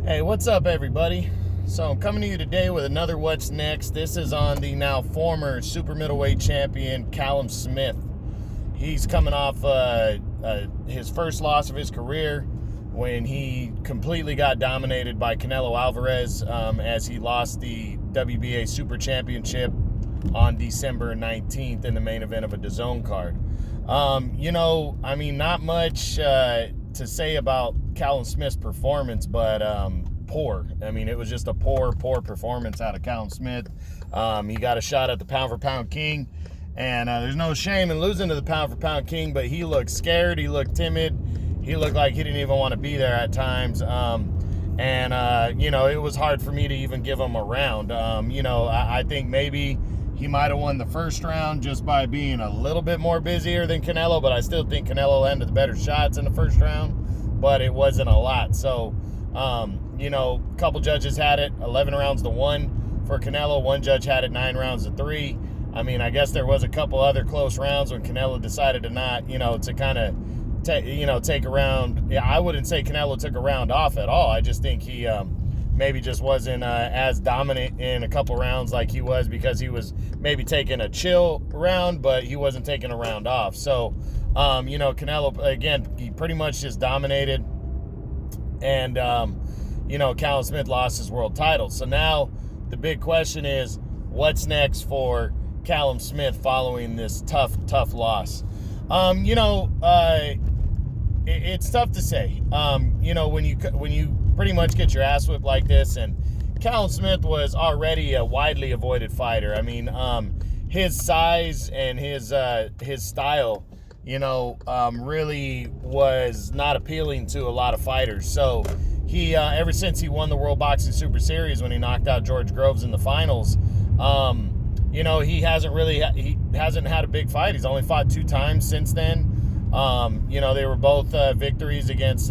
Hey, what's up, everybody? So I'm coming to you today with another What's Next. This is on the now former super middleweight champion, Callum Smith. He's coming off his first loss of his career when he completely got dominated by Canelo Alvarez as he lost the WBA Super Championship on December 19th in the main event of a DAZN card. Not much to say about Callum Smith's performance, but poor. I mean, it was just a poor performance out of Callum Smith. He got a shot at the pound-for-pound king, and there's no shame in losing to the pound-for-pound king, but he looked scared, he looked timid, he looked like he didn't even want to be there at times, it was hard for me to even give him a round. I think maybe he might have won the first round just by being a little bit more busier than Canelo, but I still think Canelo landed the better shots in the first round, but it wasn't a lot. So, a couple judges had it 11 rounds to 1 for Canelo. One judge had it 9 rounds to 3. I mean, I guess there was a couple other close rounds when Canelo decided to not, to kind of, take a round. Yeah, I wouldn't say Canelo took a round off at all. I just think he maybe just wasn't as dominant in a couple rounds like he was, because he was maybe taking a chill round, but he wasn't taking a round off. So, Canelo, again, he pretty much just dominated. And, Callum Smith lost his world title. So now the big question is, what's next for Callum Smith following this tough loss? It's tough to say. When you pretty much get your ass whipped like this, and Callum Smith was already a widely avoided fighter. I mean, his size and his style, really was not appealing to a lot of fighters. So he, ever since he won the World Boxing Super Series when he knocked out George Groves in the finals, he hasn't had a big fight. He's only fought 2 times since then. They were both victories against,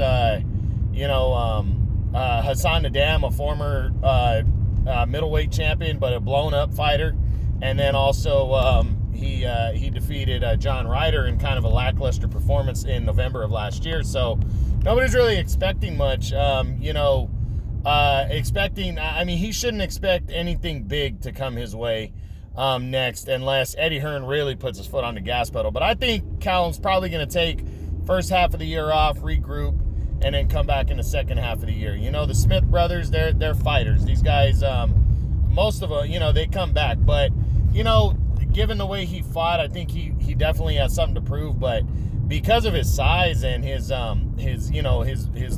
Hassan Nadam, a former middleweight champion, but a blown-up fighter. And then also he defeated John Ryder in kind of a lackluster performance in November of last year. So nobody's really expecting much. He shouldn't expect anything big to come his way next, unless Eddie Hearn really puts his foot on the gas pedal. But I think Callum's probably going to take first half of the year off, regroup, and then come back in the second half of the year. The Smith brothers, they're fighters. These guys, most of them, they come back. But, given the way he fought, I think he definitely has something to prove. But because of his size and his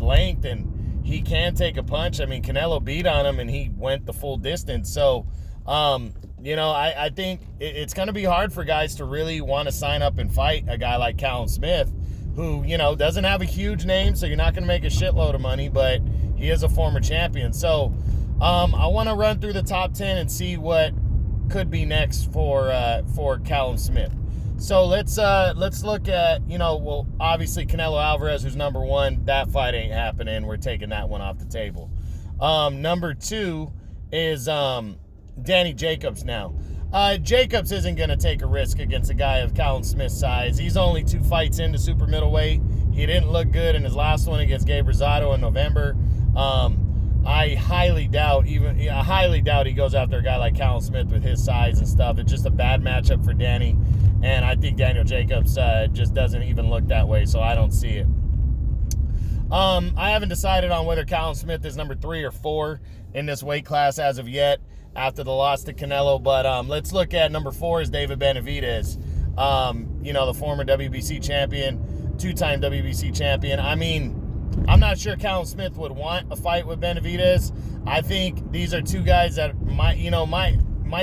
length, and he can take a punch. I mean, Canelo beat on him, and he went the full distance. So, I think it's going to be hard for guys to really want to sign up and fight a guy like Callum Smith, who, doesn't have a huge name, so you're not going to make a shitload of money, but he is a former champion. So I want to run through the top 10 and see what could be next for Callum Smith. So let's look at, obviously Canelo Alvarez, who's number 1. That fight ain't happening. We're taking that one off the table. Number 2 is Danny Jacobs now. Jacobs isn't going to take a risk against a guy of Callum Smith's size. He's only 2 fights into super middleweight. He didn't look good in his last one against Gabe Rosado in November. I highly doubt he goes after a guy like Callum Smith with his size and stuff. It's just a bad matchup for Danny, and I think Daniel Jacobs just doesn't even look that way, so I don't see it. I haven't decided on whether Callum Smith is number 3 or 4 in this weight class as of yet, after the loss to Canelo, but let's look at number 4 is David Benavidez, the former WBC champion, 2-time WBC champion. I mean, I'm not sure Callum Smith would want a fight with Benavidez. I think these are 2 guys that might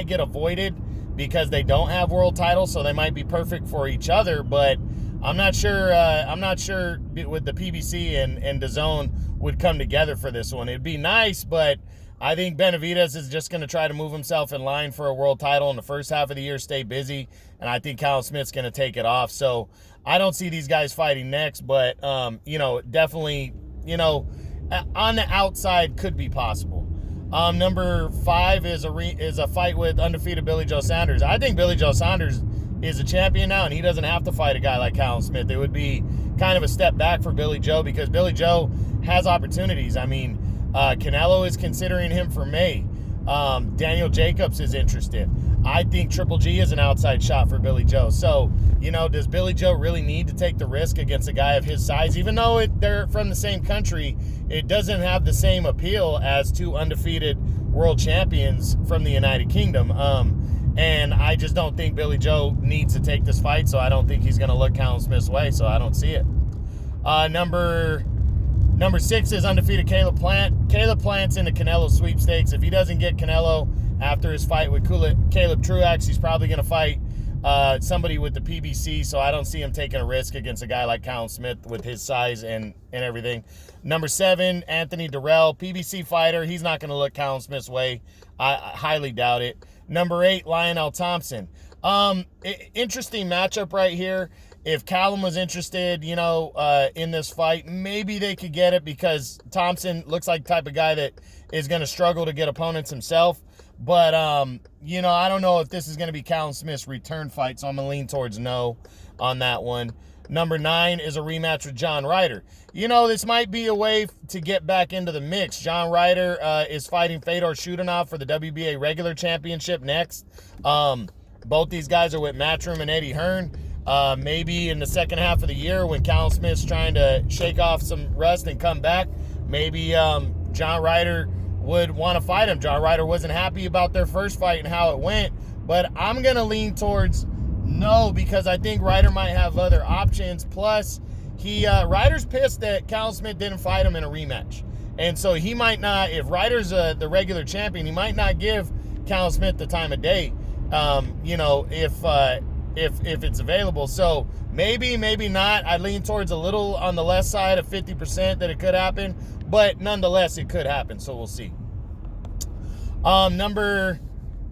get avoided because they don't have world titles, so they might be perfect for each other, but I'm not sure with the PBC and DAZN would come together for this one. It'd be nice, but I think Benavidez is just going to try to move himself in line for a world title in the first half of the year, stay busy, and I think Callum Smith's going to take it off. So I don't see these guys fighting next, but, definitely, on the outside could be possible. Number 5 is a fight with undefeated Billy Joe Saunders. I think Billy Joe Saunders is a champion now, and he doesn't have to fight a guy like Callum Smith. It would be kind of a step back for Billy Joe, because Billy Joe has opportunities. I mean, Canelo is considering him for May. Daniel Jacobs is interested. I think Triple G is an outside shot for Billy Joe. So, does Billy Joe really need to take the risk against a guy of his size? Even though they're from the same country, it doesn't have the same appeal as two undefeated world champions from the United Kingdom. And I just don't think Billy Joe needs to take this fight, so I don't think he's going to look Callum Smith's way, so I don't see it. Number 6 is undefeated Caleb Plant. Caleb Plant's in the Canelo sweepstakes. If he doesn't get Canelo after his fight with Caleb Truax, he's probably going to fight somebody with the PBC, so I don't see him taking a risk against a guy like Callum Smith with his size and everything. Number 7, Anthony Durrell, PBC fighter. He's not going to look Callum Smith's way. I highly doubt it. Number 8, Lionel Thompson. Interesting matchup right here. If Callum was interested, in this fight, maybe they could get it because Thompson looks like the type of guy that is going to struggle to get opponents himself. But, I don't know if this is going to be Callum Smith's return fight, so I'm going to lean towards no on that one. Number 9 is a rematch with John Ryder. This might be a way to get back into the mix. John Ryder is fighting Fedor Shudanov for the WBA regular championship next. Both these guys are with Matchroom and Eddie Hearn. Maybe in the second half of the year when Callum Smith's trying to shake off some rust and come back, maybe John Ryder would want to fight him. John Ryder wasn't happy about their first fight and how it went, but I'm going to lean towards no because I think Ryder might have other options. Plus, Ryder's pissed that Callum Smith didn't fight him in a rematch. And so he might not, if Ryder's the regular champion, he might not give Callum Smith the time of day, if it's available. So maybe not. I lean towards a little on the less side of 50% that it could happen, but nonetheless it could happen, so we'll see.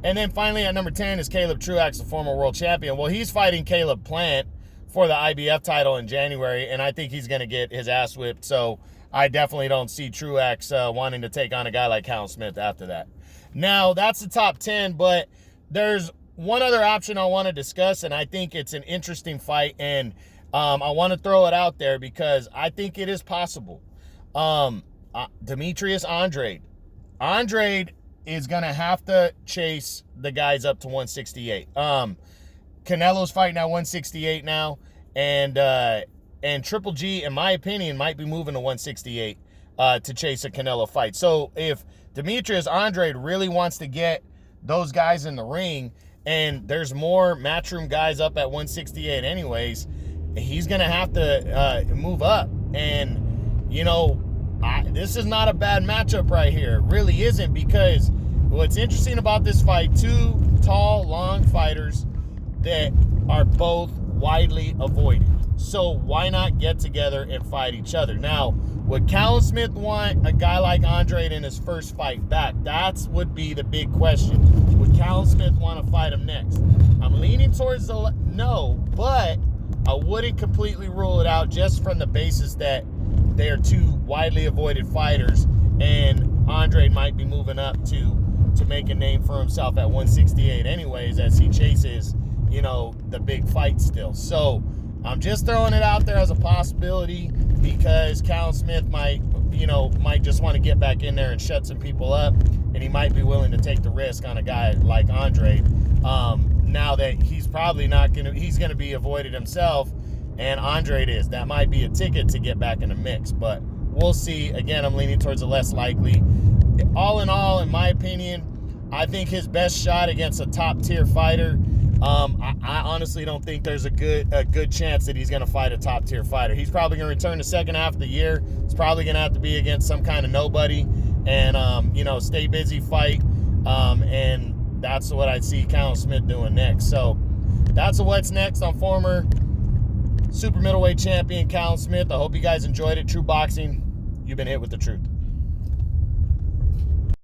And then finally at number 10 is Caleb Truax, the former world champion. Well, he's fighting Caleb Plant for the IBF title in January, and I think he's going to get his ass whipped, so I definitely don't see Truax wanting to take on a guy like Callum Smith after that. Now, that's the top 10, but there's one other option I want to discuss, and I think it's an interesting fight, and I want to throw it out there because I think it is possible. Demetrius Andrade. Andrade is going to have to chase the guys up to 168. Canelo's fighting at 168 now, and Triple G, in my opinion, might be moving to 168 to chase a Canelo fight. So if Demetrius Andrade really wants to get those guys in the ring, and there's more Matchroom guys up at 168 anyways, he's going to have to move up. And, this is not a bad matchup right here. It really isn't, because what's interesting about this fight, two tall, long fighters that are both widely avoided. So why not get together and fight each other? Now, would Callum Smith want a guy like Andrade in his first fight back? That would be the big question. Would Callum Smith want to fight him next? I'm leaning towards the no, but I wouldn't completely rule it out just from the basis that they are two widely avoided fighters, and Andrade might be moving up to make a name for himself at 168 anyways, as he chases, the big fight still. So I'm just throwing it out there as a possibility because Callum Smith might just want to get back in there and shut some people up, and he might be willing to take the risk on a guy like Andrade. Now that he's probably he's going to be avoided himself, and Andrade is. That might be a ticket to get back in the mix, but we'll see. Again, I'm leaning towards the less likely. All in all, in my opinion, I think his best shot against a top-tier fighter, I honestly don't think there's a good chance that he's going to fight a top-tier fighter. He's probably going to return the second half of the year. It's probably going to have to be against some kind of nobody and, stay busy fight. And that's what I'd see Callum Smith doing next. So that's what's next on former super middleweight champion Callum Smith. I hope you guys enjoyed it. True Boxing, you've been hit with the truth.